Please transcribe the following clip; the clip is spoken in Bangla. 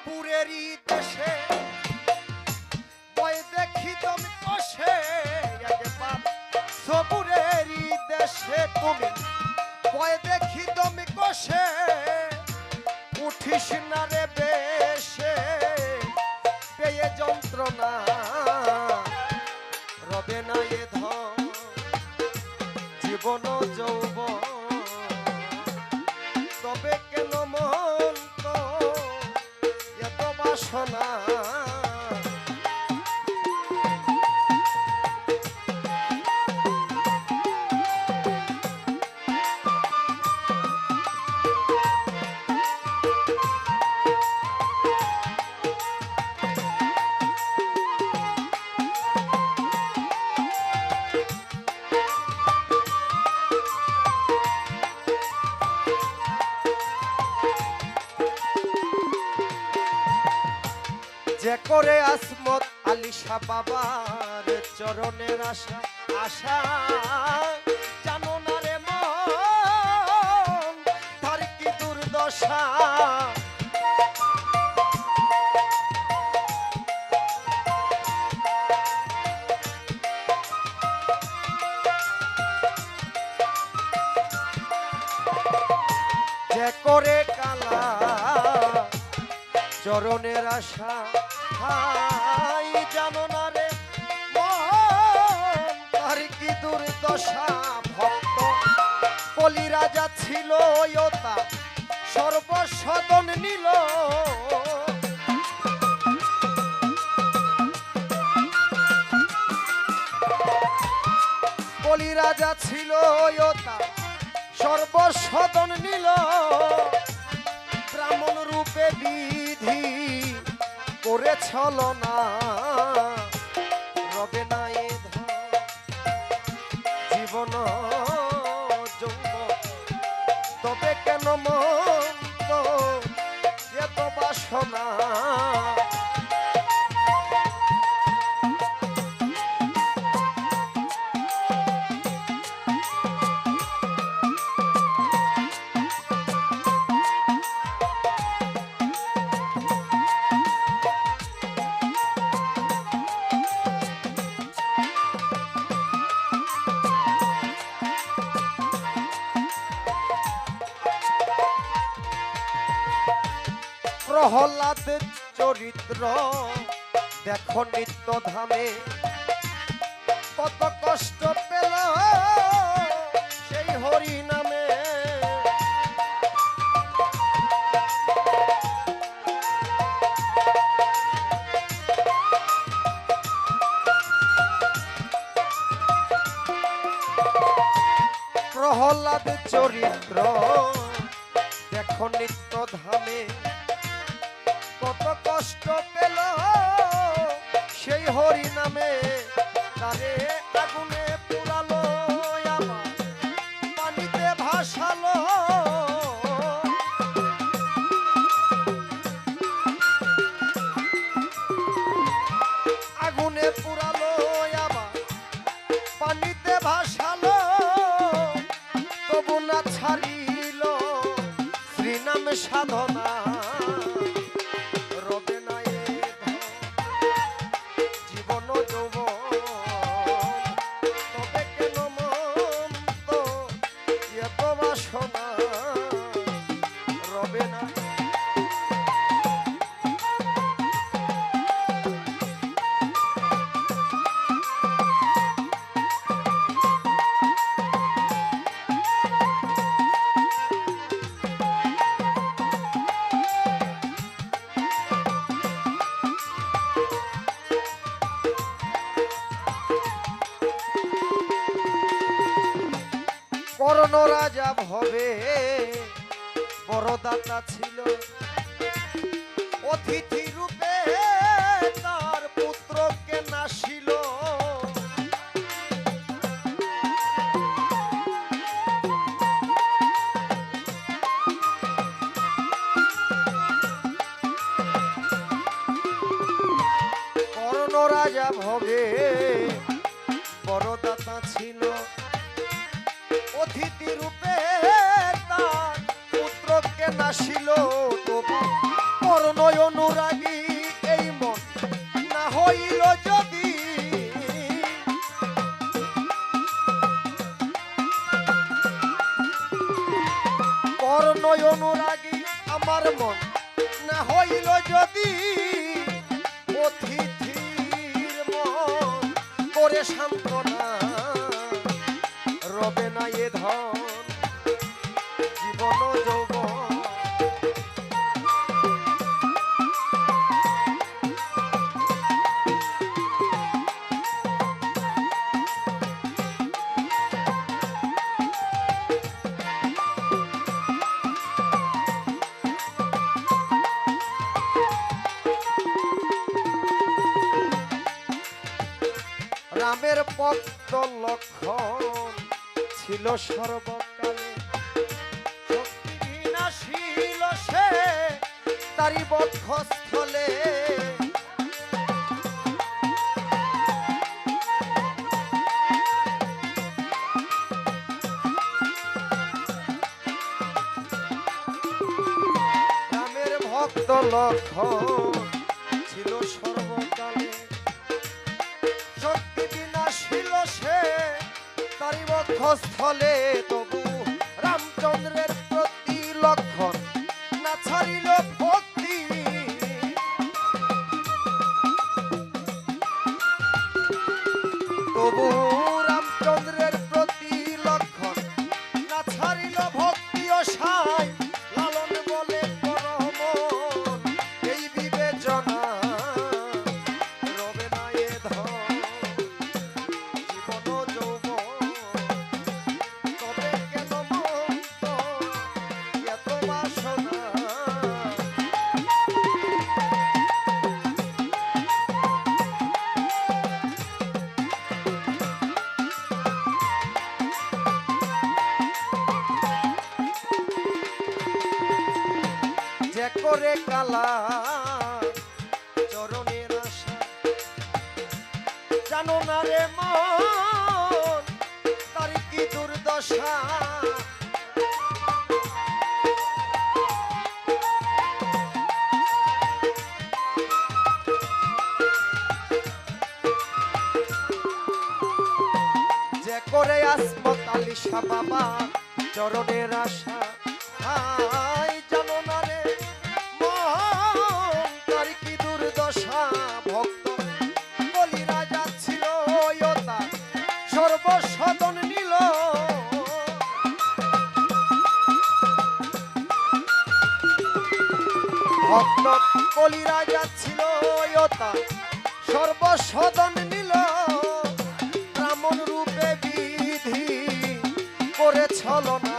সবুরেরই দেশে বয় দেখি তুমি কষে একবার সবুরেরই দেশে তুমি বয় দেখি তুমি কষে উঠিস না রে বেশে পেয়ে যন্ত্রণা রবে না এ ধন জীবন যৌবন তবে কেন মন তো এত বাসনা যে করে আসমত আলী শাহ বাবার চরণের আশা আশা জানো না রে মন তার কি দুর্দশা যে করে কালা চরণের আশা হাই জানো না রে মন তার কি দুর্দশা ভক্ত কলি রাজা ছিল ওতা সর্বসদন নিল কলি রাজা ছিল ওতা সর্বসদন নিল ব্রাহ্মণ রূপে বিধি করে ছলনা রবে না এ ধন জীবন যৌবন তবে কেন মন তো এত বাসনা প্রহ্লাদ চরিত্র দেখো নিত্য ধামে কত কষ্ট পেল সেই হরি নামে প্রহ্লাদ চরিত্র দেখো নিত্য ধামে কত কষ্ট পেল সেই হরি নামে তারে আগুনে পুরালো আমার পানিতে ভাসালো আগুনে পুরালো আমার পানিতে ভাসালো তবু না ছাড়িল শ্রীনাম সাধনা কর্ণ রাজা ভবে বড় দাতা ছিল অতিথি রূপে তার পুত্রকে নাশিল কর্ণ রাজা ভবে বড় দাতা ছিল অতিথি রূপে তার পুত্রকে নাশিল তবু কর্ণ অনুরাগী এই মন না হইল যদি, কর্ণ অনুরাগী আমার মন না হইল যদি, অতিথির মন করে সান্ত্বনা রবে না এ ধন জীবন যৌবন। রামের ভক্ত লক্ষণ ছিল সর্বকালে, শক্তি বিনাশীল সে তারি বক্ষস্থলে। রামের ভক্ত লক্ষণ ছিল সর্বকালে, শক্তি বিনাশীল সে তারি বক্ষস্থলে। তবু রামচন্দ্রের প্রতি লক্ষণ না ছাড়িল ভক্তি, তবু রামচন্দ্রের প্রতি লক্ষণ না ছাড়িল ভক্তি ও সাই লালন বলে পরমন। এই বিবেচনা রবে না এ ধন জীবন যৌবন, তবে কেন মন্ত এত বাসনা। যে করে কালা চরণের আশা, জানো না রে মন তার কি দুর্দশা। যে করে আসমত আলিশা বাবা চরণের আশা, আই জানো না রে মন তার কি দুর্দশা। ভক্ত বলিরা যাচ্ছিল ওতা সর্বসদন নিল, ভক্ত বলিরা যাচ্ছিল ওতা সর্বসদন নিল। ব্রাহ্মণ রূপে বিধি করে ছলনা